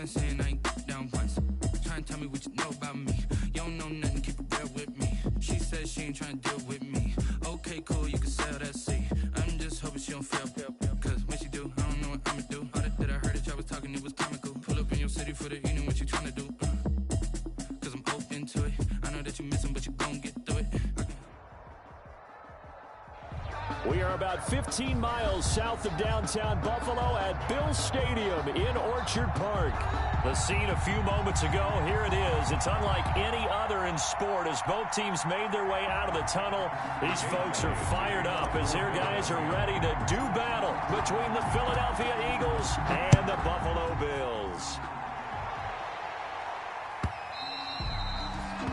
one saying I ain't down once. Trying to tell me what you know about me. You don't know nothing, keep it real with me. She said she ain't trying to deal with me. Okay, cool, you can sell that seat. I'm just hoping she don't fail. Cause when she do, I don't know what I'ma do. All that I heard that y'all was talking, it was comical. Pull up in your city for the evening, what you trying to do? Cause I'm open to it. I know that you miss him, but you gon' get through it. We are about 15 miles south of downtown Buffalo at Bill Stadium in Orchard Park. The scene a few moments ago, here it is. It's unlike any other in sport as both teams made their way out of the tunnel. These folks are fired up as their guys are ready to do battle between the Philadelphia Eagles and the Buffalo Bills.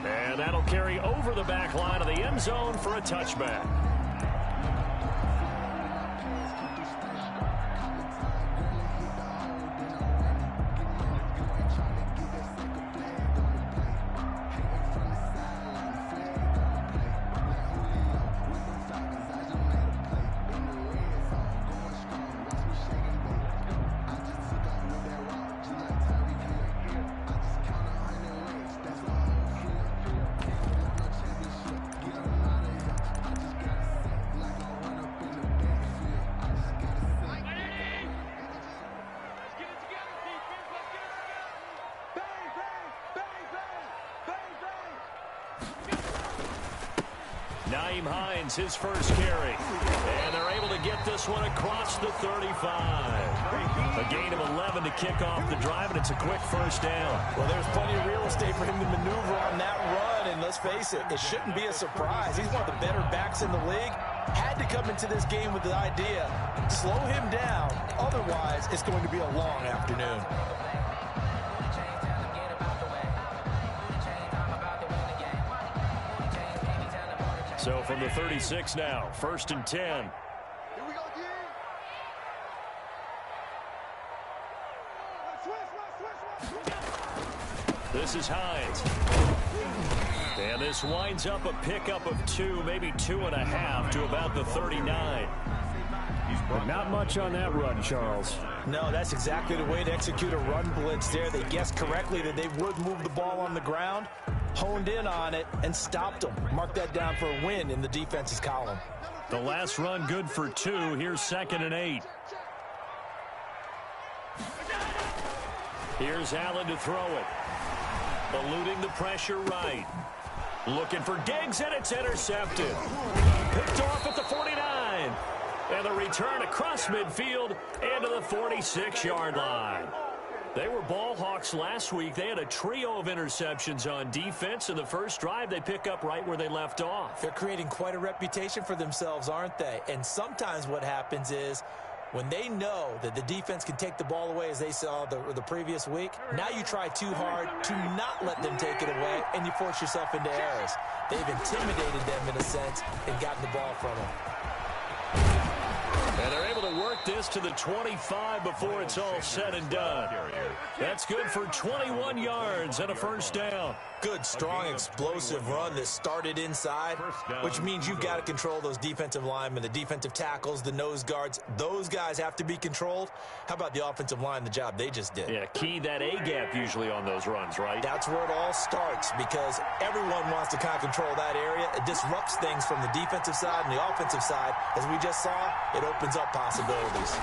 And that'll carry over the back line of the end zone for a touchback. His first carry, and they're able to get this one across the 35. A gain of 11 to kick off the drive, and it's a quick first down. Well, there's plenty of real estate for him to maneuver on that run, and let's face it, it shouldn't be a surprise. He's one of the better backs in the league. Had to come into this game with the idea, slow him down, otherwise it's going to be a long afternoon. So from the 36 now, 1st and 10. Here we go again. This is Hines. And this winds up a pickup of 2, maybe 2.5 to about the 39. But not much on that run, Charles. No, that's exactly the way to execute a run blitz there. They guessed correctly that they would move the ball on the ground, honed in on it, and stopped them. Mark that down for a win in the defense's column. The last run good for 2. Here's 2nd and 8. Here's Allen to throw it. Eluding the pressure right. Looking for Diggs, and it's intercepted. Picked off at the 49. And the return across midfield and to the 46-yard line. They were ball hawks last week. They had a trio of interceptions on defense. In the first drive, they pick up right where they left off. They're creating quite a reputation for themselves, aren't they? And sometimes what happens is when they know that the defense can take the ball away, as they saw the previous week, now you try too hard to not let them take it away, and you force yourself into errors. They've intimidated them in a sense and gotten the ball from them. And they're able to work this to the 25 before it's all said and done. That's good for 21 yards and a first down. Good, strong, explosive run that started inside, which means you've got to control those defensive linemen, the defensive tackles, the nose guards. Those guys have to be controlled. How about the offensive line, the job they just did? Yeah, key that A-gap usually on those runs, right? That's where it all starts because everyone wants to kind of control that area. It disrupts things from the defensive side and the offensive side. As we just saw, it opens up possibilities.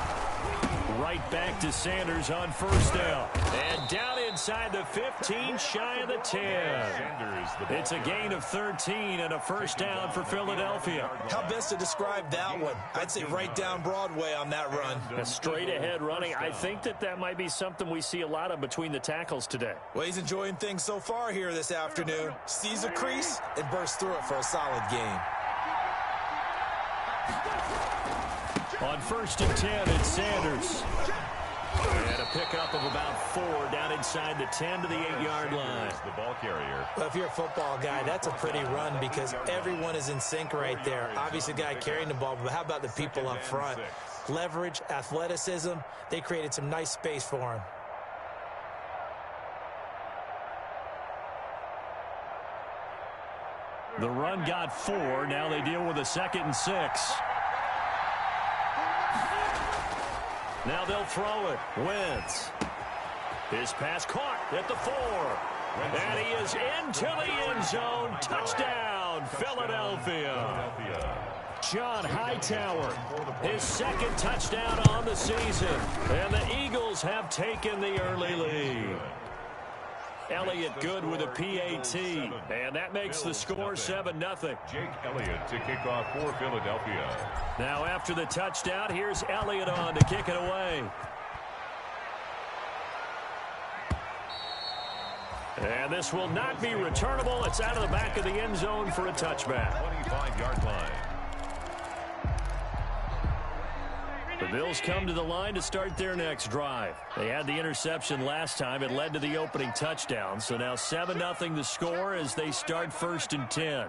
Right back to Sanders on first down. And down inside the 15, shy of the 10. It's a gain of 13 and a first down for Philadelphia. How best to describe that one? I'd say right down Broadway on that run. A straight ahead running. I think that might be something we see a lot of between the tackles today. Well, he's enjoying things so far here this afternoon. Sees a crease and bursts through it for a solid gain. On 1st and 10, it's Sanders. And a pickup of about 4 down inside the 10 to the 8-yard line. The ball carrier. Well, if you're a football guy, that's a pretty run because everyone is in sync right there. Obviously, the guy carrying the ball, but how about the people up front? Leverage, athleticism, they created some nice space for him. The run got 4. Now they deal with a 2nd and 6. Now they'll throw it. Wentz. His pass caught at the 4. And he is into the end zone. Touchdown, Philadelphia. John Hightower, his second touchdown on the season. And the Eagles have taken the early lead. Elliott good with a PAT, and that makes the score 7-0. Jake Elliott to kick off for Philadelphia. Now after the touchdown, here's Elliott on to kick it away. And this will not be returnable. It's out of the back of the end zone for a touchback. 25-yard line. The Bills come to the line to start their next drive. They had the interception last time. It led to the opening touchdown. So now 7-0 the score as they start 1st and 10.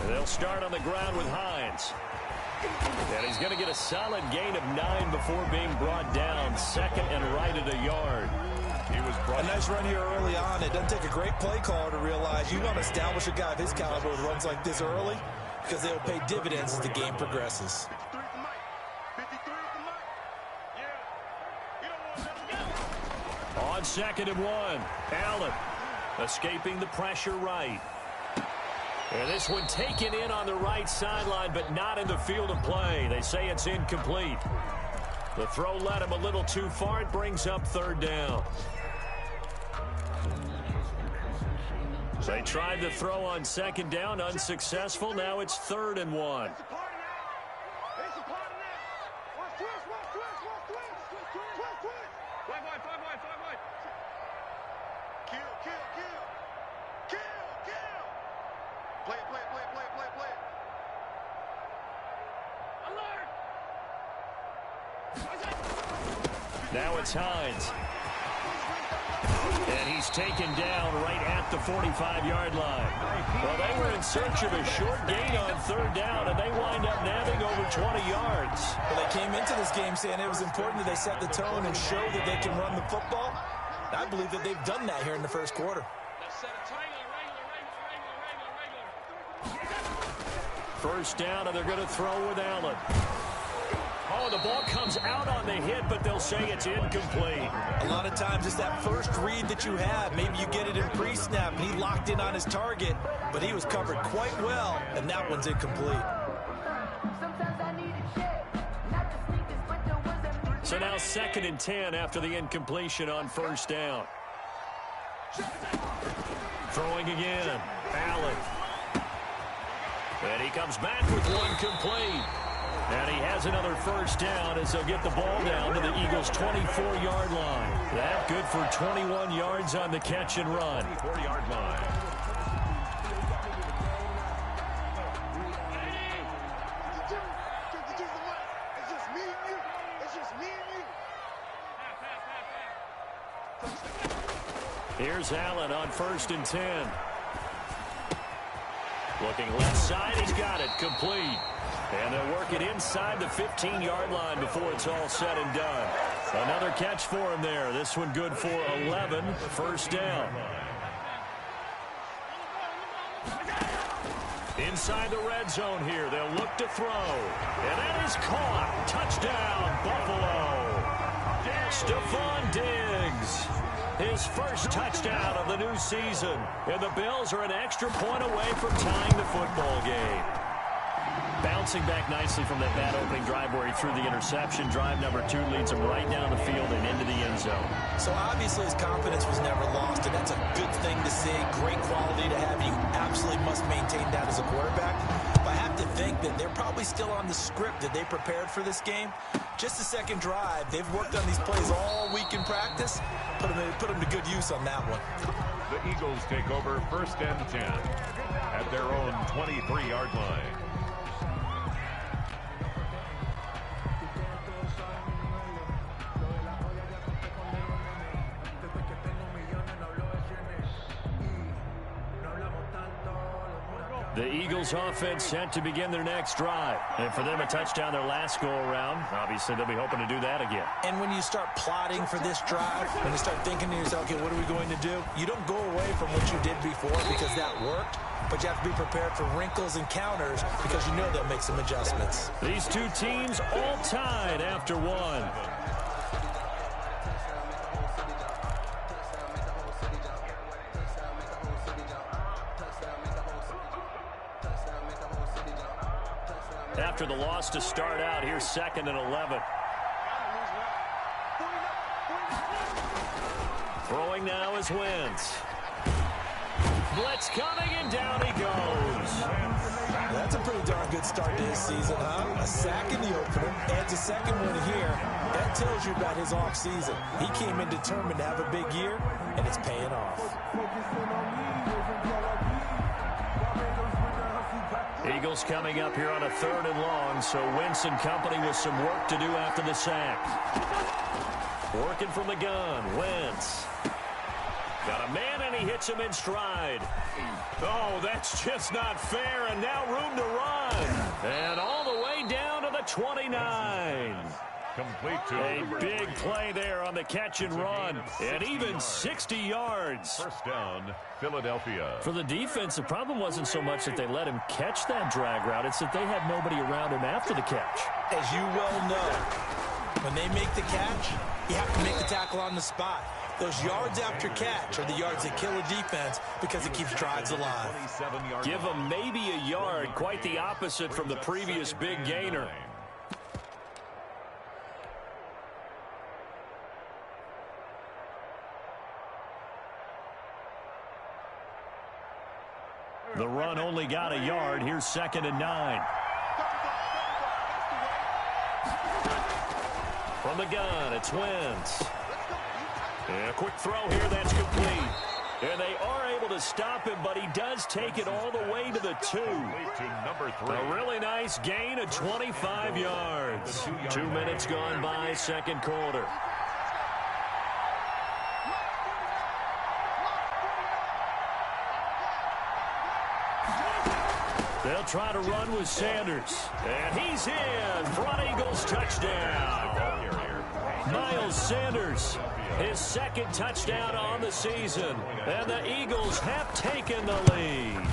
And they'll start on the ground with Hines. And he's going to get a solid gain of 9 before being brought down. 2nd and right at a yard. A nice run here early on. It doesn't take a great play caller to realize you want to establish a guy of his caliber with runs like this early because they'll pay dividends as the game progresses. On 2nd and 1, Allen escaping the pressure right. And this one taken in on the right sideline, but not in the field of play. They say it's incomplete. The throw led him a little too far. It brings up 3rd down. They tried the throw on 2nd down, unsuccessful. Now it's 3rd and 1. Now it's Hines. And he's taken down right at the 45-yard line. Well, they were in search of a short gain on 3rd down, and they wind up nabbing over 20 yards. Well, they came into this game saying it was important that they set the tone and show that they can run the football. And I believe that they've done that here in the 1st quarter. 1st down, and they're going to throw with Allen. Oh, the ball comes out on the hit, but they'll say it's incomplete. A lot of times it's that first read that you have. Maybe you get it in pre-snap, and he locked in on his target, but he was covered quite well, and that one's incomplete. So now 2nd and 10 after the incompletion on 1st down. Throwing again. Allen. And he comes back with one complete. And he has another 1st down as they'll get the ball down to the Eagles' 24-yard line. That good for 21 yards on the catch and run. 24-yard line. Here's Allen on 1st and 10. Looking left side, he's got it, complete. And they'll work it inside the 15-yard line before it's all said and done. Another catch for him there. This one good for 11, 1st down. Inside the red zone here, they'll look to throw. And that is caught. Touchdown, Buffalo. Stephon Diggs. His first touchdown of the new season. And the Bills are an extra point away from tying the football game. Bouncing back nicely from that bad opening drive where he threw the interception. Drive number 2 leads him right down the field and into the end zone. So obviously his confidence was never lost, and that's a good thing to see. Great quality to have. You absolutely must maintain that as a quarterback. But I have to think that they're probably still on the script that they prepared for this game. Just the 2nd drive. They've worked on these plays all week in practice. Put them to good use on that one. The Eagles take over 1st and 10 at their own 23-yard line. The Eagles offense set to begin their next drive. And for them, a touchdown their last go-around. Obviously, they'll be hoping to do that again. And when you start plotting for this drive, when you start thinking to yourself, okay, what are we going to do? You don't go away from what you did before because that worked. But you have to be prepared for wrinkles and counters because you know they'll make some adjustments. These two teams all tied after one. after the loss to start out. Here's 2nd and 11. Throwing now is Wentz. Blitz coming, and down he goes. That's a pretty darn good start to his season, huh? A sack in the opener, adds a second one here. That tells you about his offseason. He came in determined to have a big year, and it's paying off. Eagles coming up here on a 3rd and long, so Wentz and company with some work to do after the sack. Working from the gun, Wentz. Got a man, and he hits him in stride. Oh, that's just not fair, and now room to run. And all the way down to the 29. Complete to a big play there on the catch and run, and even 60 yards. First down, Philadelphia. For the defense, the problem wasn't so much that they let him catch that drag route. It's that they had nobody around him after the catch. As you well know, when they make the catch, you have to make the tackle on the spot. Those yards after catch are the yards that kill a defense because it keeps drives alive. Give them maybe a yard, quite the opposite from the previous big gainer. The run only got a yard. Here's 2nd and 9. From the gun, it's Wentz. And a quick throw here, that's complete. And they are able to stop him, but he does take it all the way to the 2. A really nice gain of 25 yards. 2 minutes gone by, second quarter. They'll try to run with Sanders. And he's in. Front Eagles touchdown. Miles Sanders, his 2nd touchdown on the season. And the Eagles have taken the lead.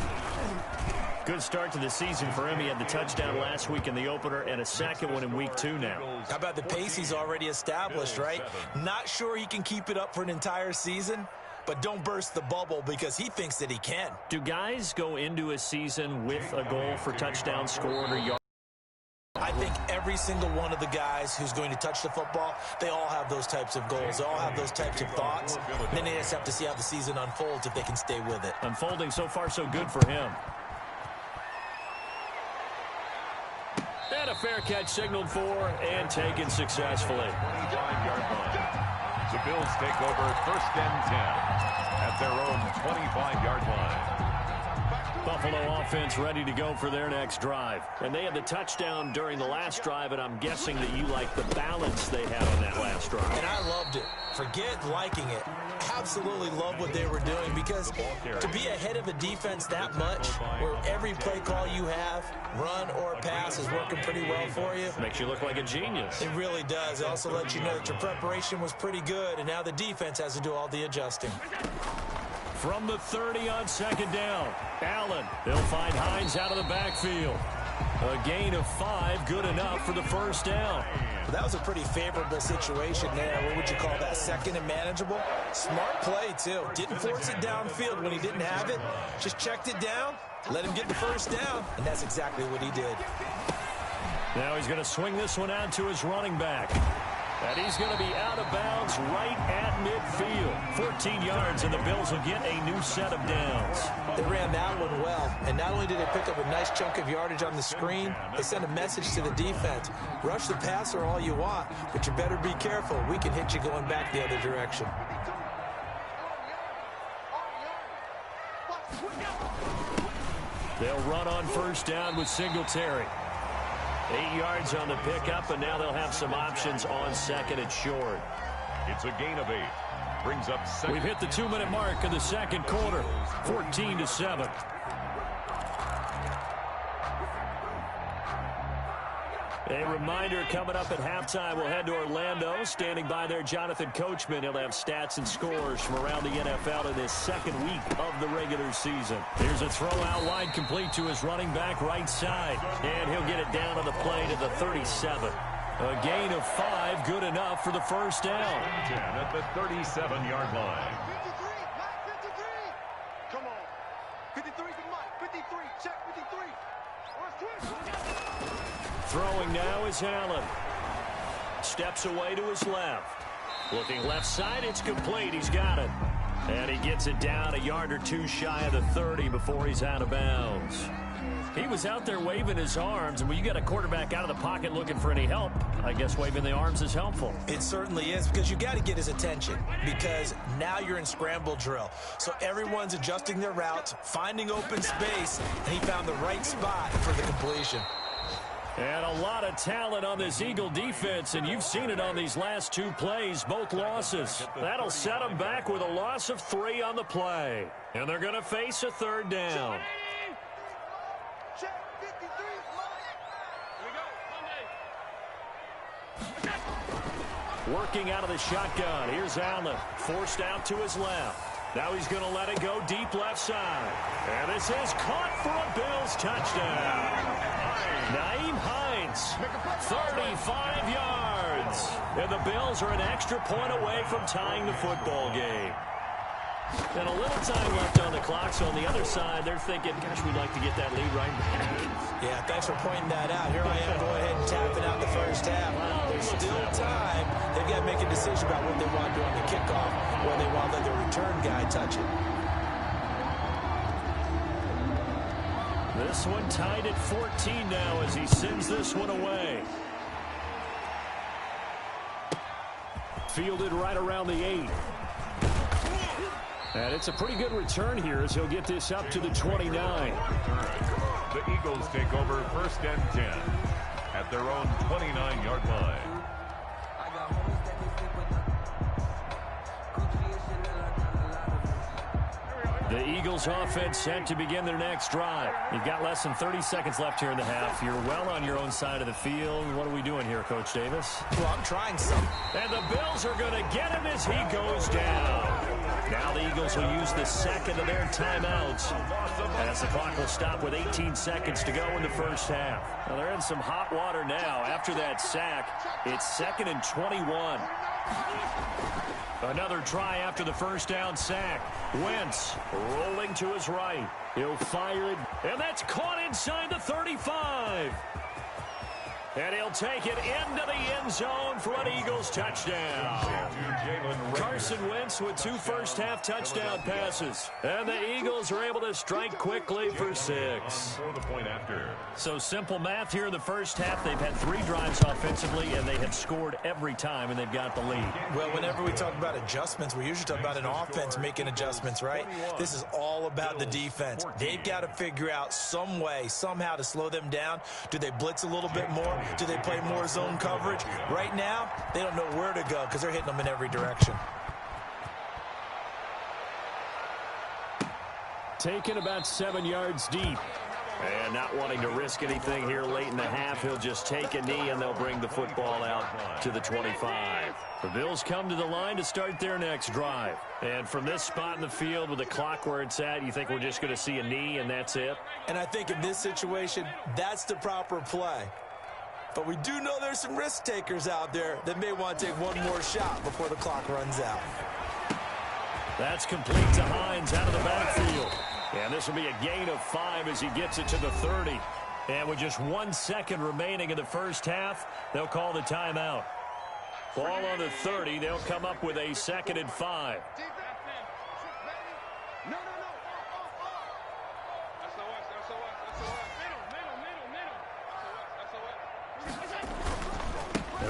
Good start to the season for him. He had the touchdown last week in the opener and a second one in week 2 now. How about the pace he's already established, right? Not sure he can keep it up for an entire season, but don't burst the bubble because he thinks that he can. Do guys go into a season with a goal for touchdown scored or yards? I think every single one of the guys who's going to touch the football, they all have those types of goals. They all have those types of thoughts. Then they just have to see how the season unfolds if they can stay with it. Unfolding so far so good for him. And a fair catch signaled for and taken successfully. The Bills take over 1st and 10 at their own 25-yard line. Buffalo offense ready to go for their next drive. And they had the touchdown during the last drive, and I'm guessing that you like the balance they had on that last drive. And I loved it. Forget liking it. Absolutely love what they were doing because to be ahead of a defense that much, where every play call you have, run or pass, is working pretty well for you. Makes you look like a genius. It really does. It also lets you know that your preparation was pretty good, and now the defense has to do all the adjusting. From the 30 on 2nd down, Allen. They'll find Hines out of the backfield. A gain of 5, good enough for the 1st down. Well, that was a pretty favorable situation there. What would you call that? 2nd and manageable? Smart play, too. Didn't force it downfield when he didn't have it. Just checked it down, let him get the 1st down, and that's exactly what he did. Now he's going to swing this one out to his running back. And he's going to be out of bounds right at midfield. 14 yards, and the Bills will get a new set of downs. They ran that one well, and not only did they pick up a nice chunk of yardage on the screen, they sent a message to the defense. Rush the passer all you want, but you better be careful. We can hit you going back the other direction. They'll run on 1st down with Singletary. 8 yards on the pickup, and now they'll have some options on 2nd and short. It's a gain of 8. Brings up 2nd. We've hit the 2-minute mark of the second quarter, 14-7. A reminder coming up at halftime, we'll head to Orlando. Standing by there, Jonathan Coachman. He'll have stats and scores from around the NFL in this 2nd week of the regular season. Here's a throw out wide, complete to his running back right side. And he'll get it down on the play to the 37. A gain of 5, good enough for the 1st down. 10 at the 37-yard line. 53, Mike, 53. Come on. 53 to Mike, 53, check 53. Throwing now is Allen. Steps away to his left. Looking left side, it's complete. He's got it. And he gets it down a yard or two shy of the 30 before he's out of bounds. He was out there waving his arms, and when you got a quarterback out of the pocket looking for any help, I guess waving the arms is helpful. It certainly is, because you got to get his attention, because now you're in scramble drill. So everyone's adjusting their routes, finding open space, and he found the right spot for the completion. And a lot of talent on this Eagle defense, and you've seen it on these last two plays, both losses. That'll set them back with a loss of 3 on the play. And they're going to face a third down. Working out of the shotgun. Here's Allen. Forced out to his left. Now he's going to let it go deep left side. And this is caught for a Bills touchdown. Nyheim Hines, 35 yards. And the Bills are an extra point away from tying the football game. And a little time left on the clock, so on the other side, they're thinking, gosh, we'd like to get that lead right back. Yeah, thanks for pointing that out. Here I am going ahead and tapping out the first half. There's still time. They've got to make a decision about what they want to do on the kickoff, or they want to let the return guy touch it. This one tied at 14 now as he sends this one away. Fielded right around the 8. And it's a pretty good return here as he'll get this up to the 29. The Eagles take over 1st and 10 at their own 29-yard line. The Eagles offense set to begin their next drive. You've got less than 30 seconds left here in the half. You're well on your own side of the field. What are we doing here, Coach Davis? Well, I'm trying some. And the Bills are going to get him as he goes down. Now the Eagles will use the second of their timeouts as the clock will stop with 18 seconds to go in the first half. Well, they're in some hot water now. After that sack, it's 2nd and 21. Another try after the first down sack. Wentz rolling to his right. He'll fire it, and that's caught inside the 35. And he'll take it into the end zone for an Eagles touchdown. Carson Wentz with 2 first-half touchdown passes. And the Eagles are able to strike quickly for 6. So simple math here in the first half. They've had 3 drives offensively, and they have scored every time, and they've got the lead. Well, whenever we talk about adjustments, we usually talk about an offense making adjustments, right? This is all about the defense. They've got to figure out some way, somehow to slow them down. Do they blitz a little bit more? Do they play more zone coverage? Right now, they don't know where to go because they're hitting them in every direction. Taken about 7 yards deep. And not wanting to risk anything here late in the half, he'll just take a knee and they'll bring the football out to the 25. The Bills come to the line to start their next drive. And from this spot in the field with the clock where it's at, you think we're just going to see a knee and that's it? And I think in this situation, that's the proper play. But we do know there's some risk takers out there that may want to take one more shot before the clock runs out. That's complete to Hines out of the backfield. And this will be a gain of 5 as he gets it to the 30. And with just 1 second remaining in the first half, they'll call the timeout. Ball on the 30. They'll come up with a 2nd and 5.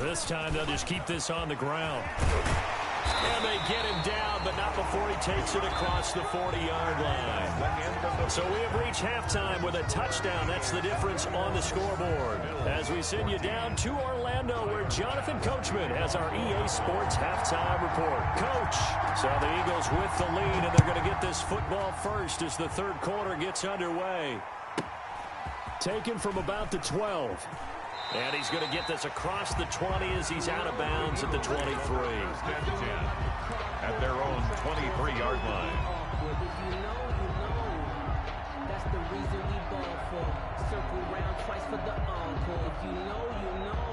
This time they'll just keep this on the ground. And they get him down, but not before he takes it across the 40-yard line. So we have reached halftime with a touchdown. That's the difference on the scoreboard. As we send you down to Orlando, where Jonathan Coachman has our EA Sports halftime report. Coach, so the Eagles with the lead, and they're going to get this football first as the third quarter gets underway. Taken from about the 12. And he's going to get this across the 20 as he's out of bounds at the 23. At their own 23-yard line. That's the reason we ball for. Circle round twice for the encore. If you know, you know.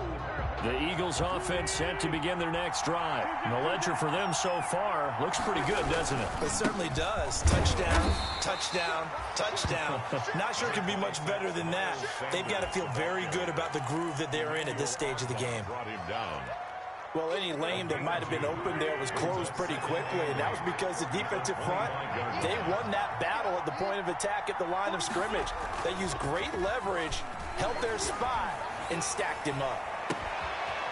The Eagles offense set to begin their next drive. And the ledger for them so far looks pretty good, doesn't it? It certainly does. Touchdown, touchdown, touchdown. Not sure it can be much better than that. They've got to feel very good about the groove that they're in at this stage of the game. Brought him down. Well, any lane that might have been open there was closed pretty quickly, and that was because the defensive front, they won that battle at the point of attack at the line of scrimmage. They used great leverage, held their spot, and stacked him up.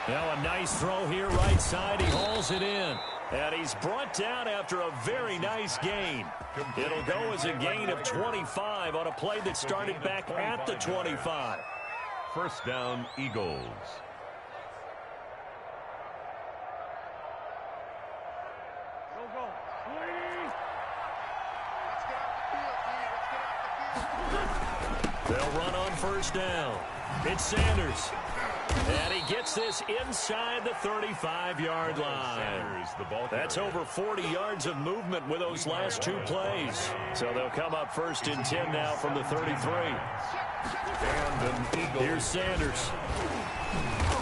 Now a nice throw here right side. He hauls it in. And he's brought down after a very nice gain. It'll go as a gain of 25 on a play that started back at the 25. First down, Eagles. They'll run on first down. It's Sanders. And he gets this inside the 35-yard line. That's over 40 yards of movement with those last two plays. So they'll come up first and 10 now from the 33. Here's Sanders.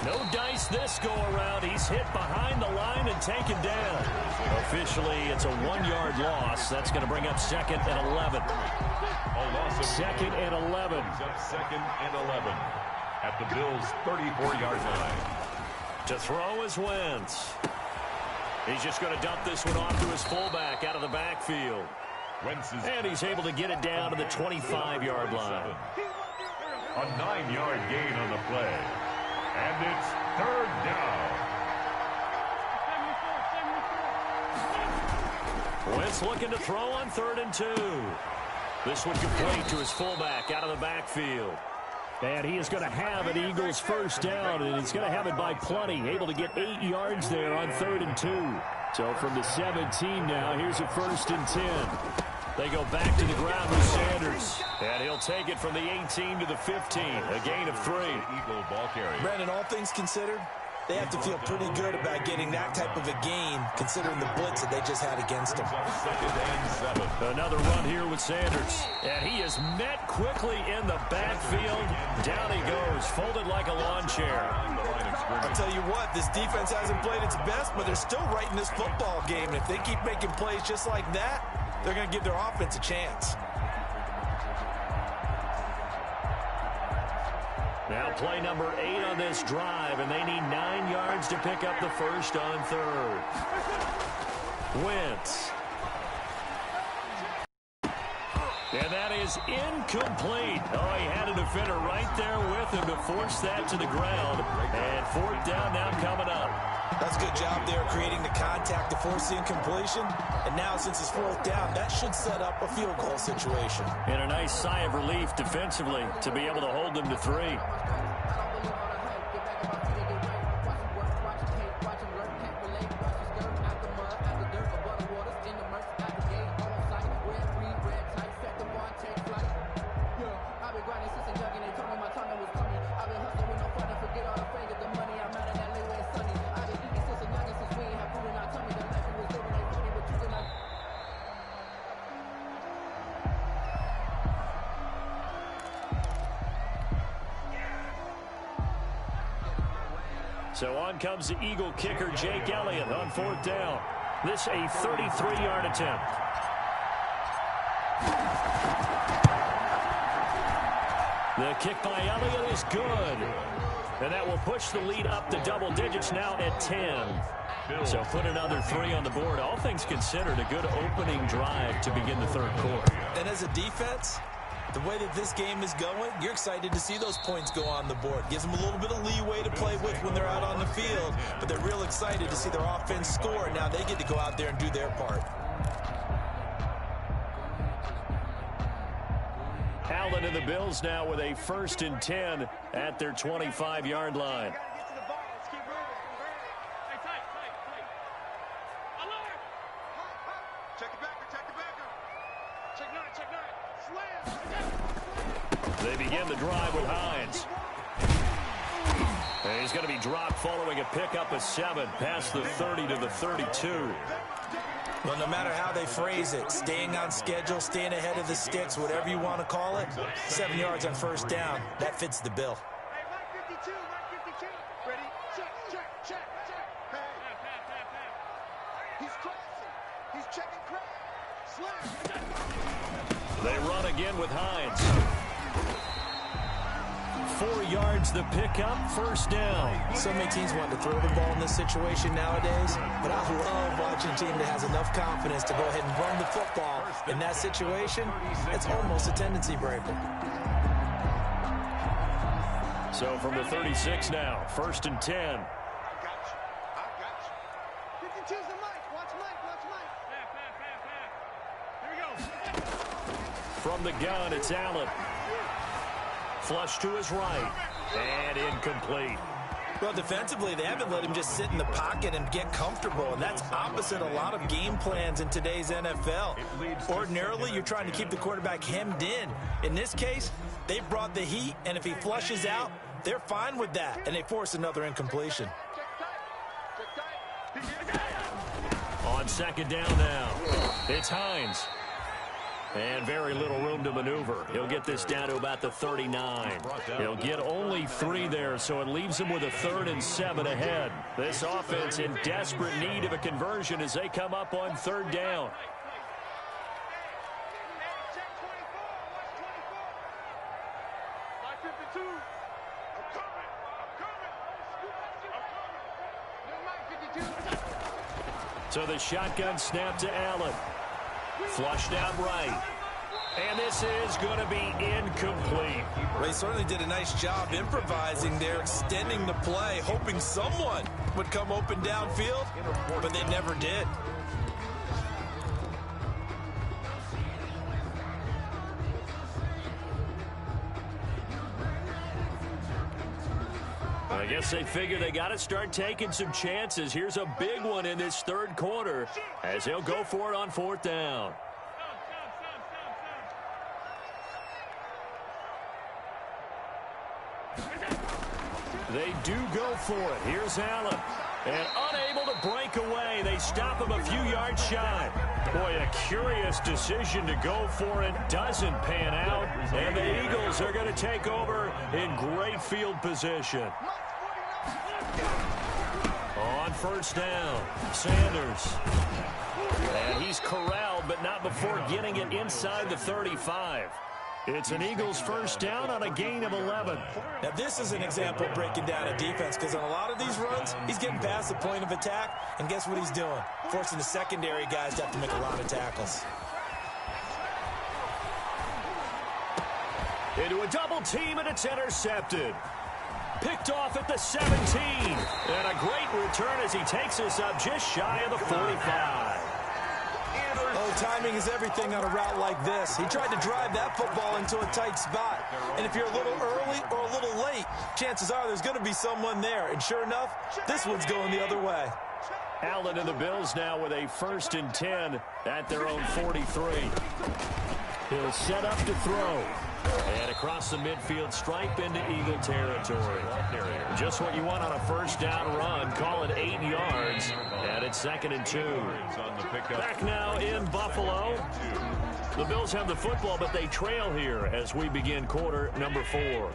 No dice this go-around. He's hit behind the line and taken down. Officially, it's a 1-yard loss. That's going to bring up second and 11. Second and 11. Second and 11. At the Bills' 34-yard line. To throw is Wentz. He's just going to dump this one off to his fullback out of the backfield. And he's able to get it down to the 25-yard line. A 9-yard gain on the play. And it's third down. Wentz looking to throw on 3rd and 2. This one complete to his fullback out of the backfield. And he is going to have an Eagles first down, and he's going to have it by plenty. Able to get 8 yards there on 3rd and 2. So from the 17 now, here's a 1st and 10. They go back to the ground with Sanders. And he'll take it from the 18 to the 15. A gain of 3. Eagle ball carrier. Brandon, all things considered, they have to feel pretty good about getting that type of a gain, considering the blitz that they just had against them. Second and 7. Another run here with Sanders. And he is met quickly in the backfield. Down he goes, folded like a lawn chair. I'll tell you what, this defense hasn't played its best, but they're still right in this football game. And if they keep making plays just like that, they're going to give their offense a chance. Now play number 8 on this drive, and they need 9 yards to pick up the first on 3rd. Wentz. And that is incomplete. Oh, he had a defender right there with him to force that to the ground. And 4th down now coming up. That's a good job there creating the contact to force the incompletion. And now since it's 4th down, that should set up a field goal situation. And a nice sigh of relief defensively to be able to hold them to 3. So on comes the Eagle kicker, Jake Elliott, on 4th down. This a 33-yard attempt. The kick by Elliott is good. And that will push the lead up to double digits now at 10. So put another 3 on the board. All things considered, a good opening drive to begin the 3rd quarter. And as a defense, the way that this game is going, you're excited to see those points go on the board. Gives them a little bit of leeway to play with when they're out on the field, but they're real excited to see their offense score, and now they get to go out there and do their part. Allen and the Bills now with a 1st and 10 at their 25-yard line. They begin the drive with Hines. And he's going to be dropped following a pickup of 7 past the 30 to the 32. Well, no matter how they phrase it, staying on schedule, staying ahead of the sticks, whatever you want to call it, 7 yards on 1st down, that fits the bill. Hey, 52, ready, They run again with Hines. 4 yards the pickup, first down. So many teams want to throw the ball in this situation nowadays, but I love watching a team that has enough confidence to go ahead and run the football in that situation. It's almost a tendency breaker. So from the 36 now, first and 10. I got you. 52's the Mike. Watch Mike. Here we go. From the gun, it's Allen. Flush to his right, and incomplete. Well, defensively, they haven't let him just sit in the pocket and get comfortable, and that's opposite a lot of game plans in today's NFL. Ordinarily, you're trying to keep the quarterback hemmed in. In this case, they brought the heat, and if he flushes out, they're fine with that, and they force another incompletion. On second down now, it's Hines. And very little room to maneuver. He'll get this down to about the 39. He'll get only 3 there, so it leaves him with a 3rd and 7 ahead. This offense in desperate need of a conversion as they come up on 3rd down. So the shotgun snap to Allen. Flushed out right. And this is going to be incomplete. Well, he certainly did a nice job improvising there, extending the play, hoping someone would come open downfield, but they never did. I guess they figure they got to start taking some chances. Here's a big one in this 3rd quarter as they'll go for it on 4th down. They do go for it. Here's Allen. And unable to break away. They stop him a few yards shy. Boy, a curious decision to go for it. Doesn't pan out. And the Eagles are going to take over in great field position. On 1st down, Sanders. And he's corralled, but not before getting it inside the 35. It's an Eagles 1st down on a gain of 11. Now, this is an example of breaking down a defense, because on a lot of these runs, he's getting past the point of attack, and guess what he's doing? Forcing the secondary guys to have to make a lot of tackles. Into a double team, and it's intercepted. Picked off at the 17. And a great return as he takes us up just shy of the 45. Oh, timing is everything on a route like this. He tried to drive that football into a tight spot. And if you're a little early or a little late, chances are there's going to be someone there. And sure enough, this one's going the other way. Allen and the Bills now with a 1st and 10 at their own 43. He'll set up to throw. And across the midfield stripe into Eagle territory. Just what you want on a 1st down run. Call it 8 yards. And it's 2nd and 2. Back now in Buffalo. The Bills have the football, but they trail here as we begin quarter number 4.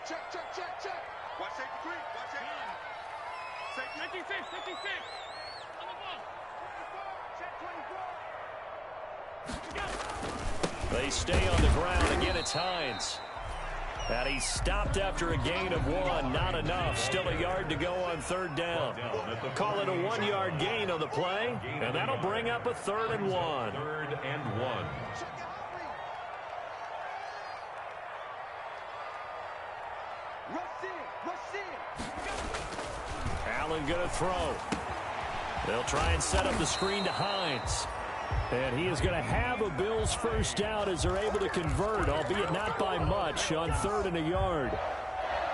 Check. Watch safety 3. Watch safety. 56. On the ball. 24. They stay on the ground. Again, it's Hines. And he stopped after a gain of 1. Not enough. Still a yard to go on 3rd down. Call it a 1-yard gain on the play. And that'll bring up a 3rd and 1. 3rd and 1. Allen going to throw. They'll try and set up the screen to Hines. And he is going to have a Bills 1st down as they're able to convert, albeit not by much, on 3rd and a yard.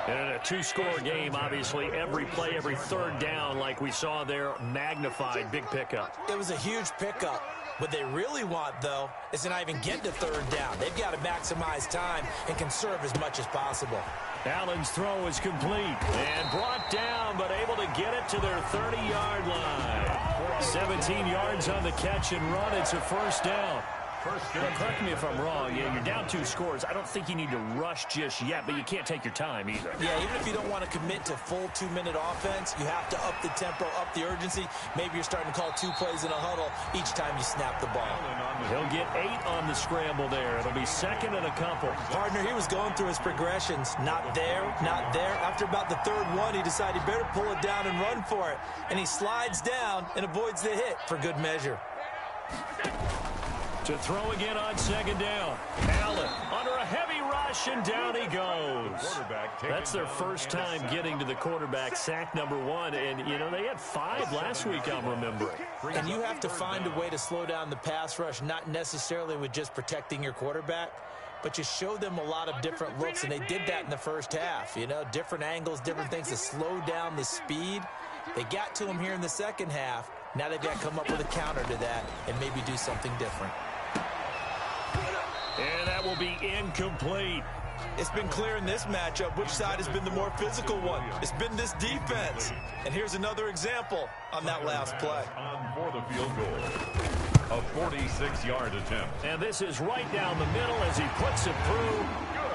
And in a 2-score game, obviously, every play, every 3rd down, like we saw there, magnified, big pickup. It was a huge pickup. What they really want, though, is to not even get to 3rd down. They've got to maximize time and conserve as much as possible. Allen's throw is complete and brought down, but able to get it to their 30-yard line. 17 yards on the catch and run. It's a 1st down. Well, correct me if I'm wrong. Yeah, you're down 2 scores. I don't think you need to rush just yet, but you can't take your time either. Yeah, even if you don't want to commit to full 2-minute offense, you have to up the tempo, up the urgency. Maybe you're starting to call 2 plays in a huddle each time you snap the ball. He'll get 8 on the scramble there. It'll be second and a couple. Partner, he was going through his progressions. Not there, not there. After about the 3rd one, he decided he better pull it down and run for it. And he slides down and avoids the hit for good measure. To throw again on second down. Allen under a heavy rush, and down he goes. That's their first time getting to the quarterback, sack number 1. And, you know, they had 5 last week, I'm remembering. And you have to find a way to slow down the pass rush, not necessarily with just protecting your quarterback, but you show them a lot of different looks, and they did that in the first half. You know, different angles, different things to slow down the speed. They got to him here in the second half. Now they've got to come up with a counter to that and maybe do something different. And that will be incomplete. It's been clear in this matchup which side has been the more physical one. It's been this defense. And here's another example on that last play. For the field goal. A 46-yard attempt. And this is right down the middle as he puts it through.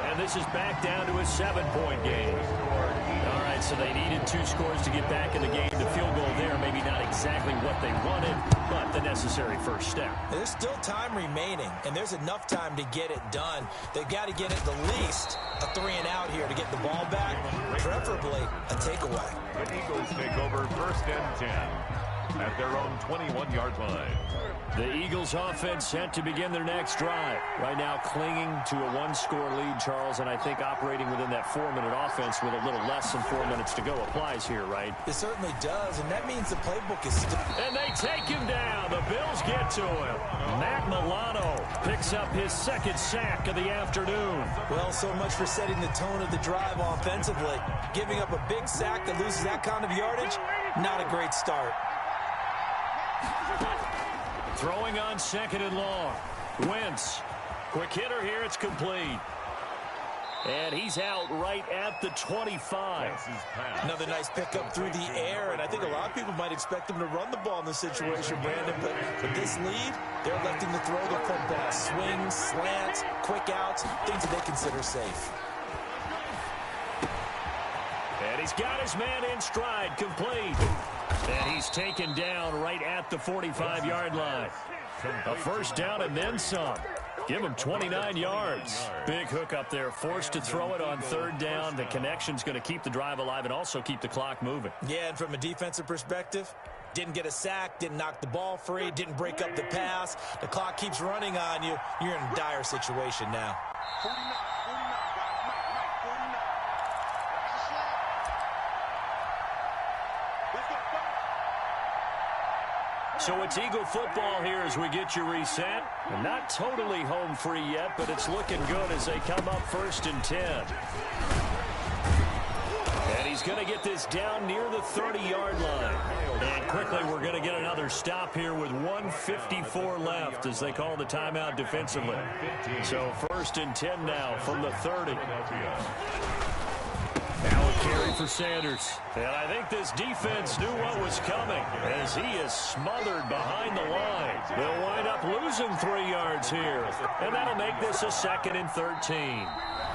And this is back down to a 7-point game. All right, so they needed 2 scores to get back in the game. The field goal there, maybe not exactly what they wanted, but the necessary first step. There's still time remaining, and there's enough time to get it done. They've got to get at the least a 3-and-out here to get the ball back, preferably a takeaway. The Eagles take over first and 10 at their own 21-yard line. The Eagles offense set to begin their next drive. Right now clinging to a 1-score lead, Charles, and I think operating within that 4-minute offense with a little less than 4 minutes to go applies here, right? It certainly does, and that means the playbook is still... And they take him down. The Bills get to him. Matt Milano picks up his 2nd sack of the afternoon. Well, so much for setting the tone of the drive offensively. Giving up a big sack that loses that kind of yardage, not a great start. Throwing on 2nd and long. Wentz. Quick hitter here. It's complete. And he's out right at the 25. Another nice pickup through the air, and I think a lot of people might expect him to run the ball in this situation, Brandon, but with this lead, they're electing to throw the football. Swings, slants, quick outs, things that they consider safe. And he's got his man in stride, complete. And he's taken down right at the 45-yard line. A first down and then some. Give him 29 yards. Big hook up there, forced to throw it on 3rd down. The connection's going to keep the drive alive and also keep the clock moving. Yeah, and from a defensive perspective, didn't get a sack, didn't knock the ball free, didn't break up the pass. The clock keeps running on you. You're in a dire situation now. 49, 49, Mike, 49. Let's go. So it's Eagle football here as we get you reset. And not totally home free yet, but it's looking good as they come up 1st and 10. And he's going to get this down near the 30-yard line. And quickly we're going to get another stop here with 1:54 left as they call the timeout defensively. So 1st and 10 now from the 30. Now a carry for Sanders. And I think this defense knew what was coming as he is smothered behind the line. They'll wind up losing 3 yards here. And that'll make this a 2nd and 13.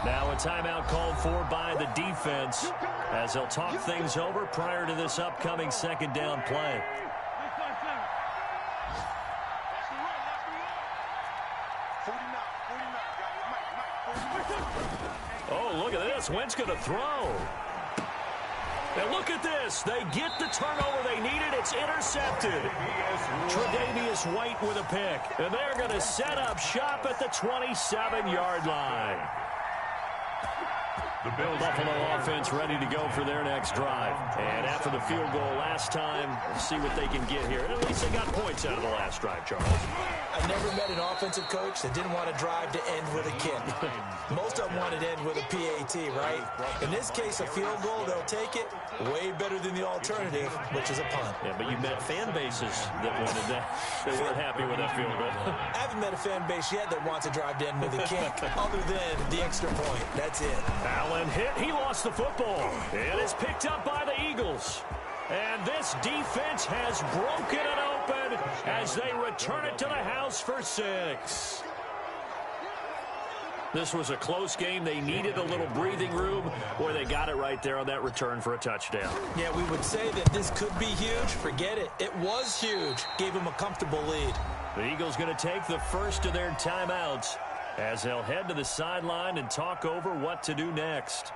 Now a timeout called for by the defense as they'll talk things over prior to this upcoming 2nd down play. Oh, look at this. Wentz going to throw. And look at this. They get the turnover they needed. It's intercepted. Tre'Davious White with a pick. And they're going to set up shop at the 27-yard line. The Buffalo offense ready to go for their next drive. And after the field goal last time, see what they can get here. And at least they got points out of the last drive, Charles. I've never met an offensive coach that didn't want to drive to end with a kick. Most of them wanted to end with a PAT, right? In this case, a field goal, they'll take it. Way better than the alternative, which is a punt. Yeah, but you met fan bases that wanted that. They weren't happy with that field goal. I haven't met a fan base yet that wants to drive to end with a kick, other than the extra point. That's it. Allen hit. He lost the football. And it's picked up by the Eagles. And this defense has broken it open as they return it to the house for 6. This was a close game. They needed a little breathing room. Boy, they got it right there on that return for a touchdown. Yeah, we would say that this could be huge. Forget it. It was huge. Gave them a comfortable lead. The Eagles going to take the first of their timeouts as they'll head to the sideline and talk over what to do next.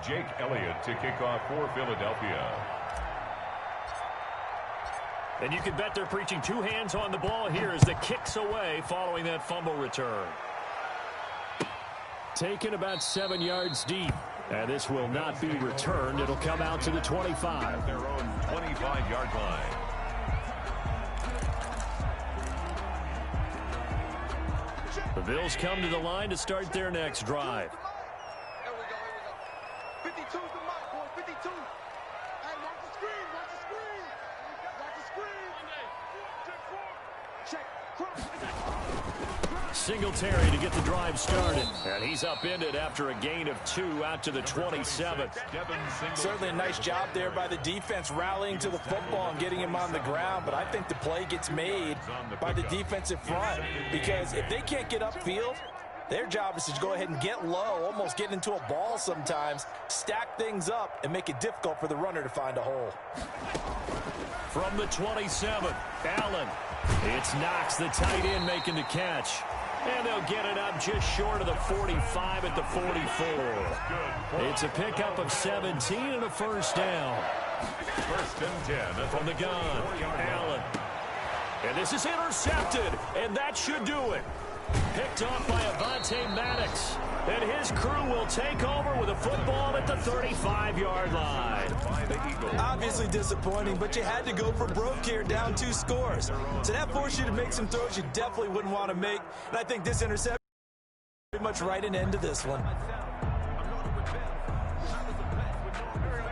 Jake Elliott to kick off for Philadelphia. And you can bet they're preaching 2 hands on the ball here as the kick's away following that fumble return. Taken about 7 yards deep. And this will not be returned. It'll come out to the 25. Their own 25-yard line. The Bills come to the line to start their next drive. Here we go. 52's the mark, boy. 52. Hey, watch the screen. Watch the screen. Watch the screen. Check. Singletary to get the drive started. And he's upended after a gain of 2 out to the 27. Certainly a nice job there by the defense rallying to the football and getting him on the ground. But I think the play gets made by the defensive front because if they can't get upfield, their job is to go ahead and get low, almost get into a ball sometimes, stack things up, and make it difficult for the runner to find a hole. From the 27, Allen. It's Knox, the tight end, making the catch. And they'll get it up just short of the 45 at the 44. It's a pickup of 17 and a first down. First and 10. From the gun, Allen. And this is intercepted, and that should do it. Picked off by Avonte Maddox. And his crew will take over with a football at the 35-yard line. Obviously disappointing, but you had to go for broke here, down 2 scores. So that forced you to make some throws you definitely wouldn't want to make. And I think this interception is pretty much right an end to this one.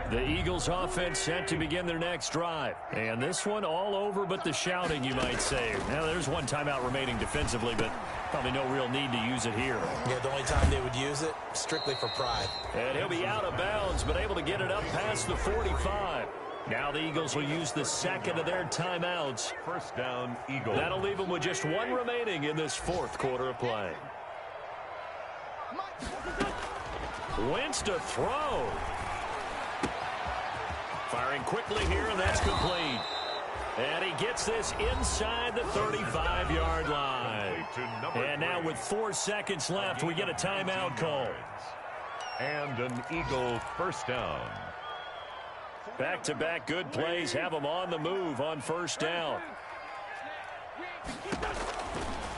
The Eagles offense set to begin their next drive. And this one all over but the shouting, you might say. Now, there's one timeout remaining defensively, but probably no real need to use it here. Yeah, the only time they would use it, strictly for pride. And he'll be out of bounds, but able to get it up past the 45. Now the Eagles will use the second of their timeouts. First down, Eagles. That'll leave them with just 1 remaining in this 4th quarter of play. Wentz to throw. Firing quickly here, and that's complete. And he gets this inside the 35-yard line. And now with 4 seconds left, we get a timeout call. And an Eagle first down. Back-to-back good plays have them on the move on first down.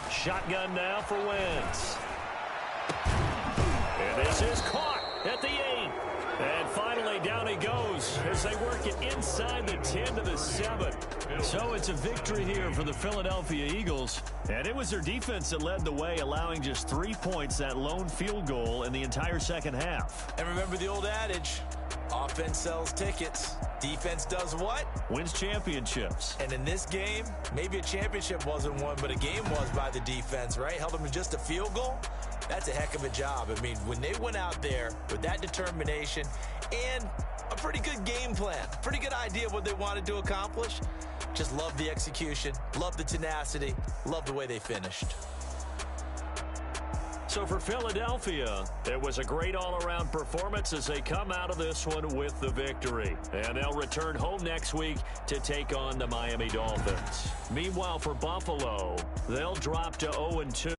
Shotgun now for Wentz. And this is caught at the 8. And finally, down he goes as they work it inside the 10 to the 7. So it's a victory here for the Philadelphia Eagles. And it was their defense that led the way, allowing just 3 points, that lone field goal in the entire second half. And remember the old adage, offense sells tickets. Defense does what? Wins championships. And in this game, maybe a championship wasn't won, but a game was by the defense, right? Held them to just a field goal. That's a heck of a job. I mean, when they went out there with that determination and a pretty good game plan, pretty good idea of what they wanted to accomplish, just love the execution, love the tenacity, love the way they finished. So for Philadelphia, it was a great all-around performance as they come out of this one with the victory. And they'll return home next week to take on the Miami Dolphins. Meanwhile, for Buffalo, they'll drop to 0-2.